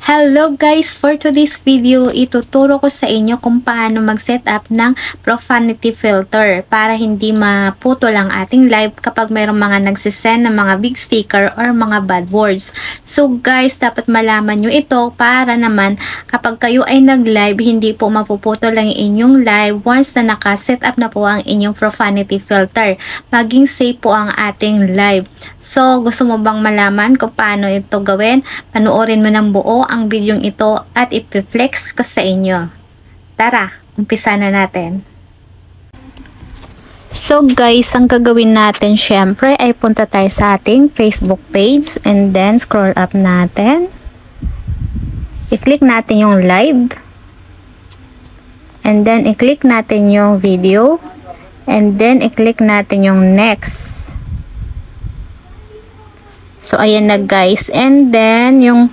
Hello guys! For today's video, ituturo ko sa inyo kung paano mag-set up ng profanity filter para hindi maputol ang ating live kapag mayroong mga nagsisend ng mga big sticker or mga bad words. So guys, dapat malaman nyo ito para naman kapag kayo ay nag-live, hindi po mapuputol ang inyong live once na naka-set up na po ang inyong profanity filter. Maging safe po ang ating live. So, gusto mo bang malaman kung paano ito gawin? Panoorin mo ng buo ang videong ito at ipiflex ko sa inyo. Tara, umpisa na natin. So guys, ang gagawin natin syempre ay punta tayo sa ating Facebook page and then scroll up natin. I-click natin yung live. And then i-click natin yung video. And then i-click natin yung next. So, ayan na guys. And then, yung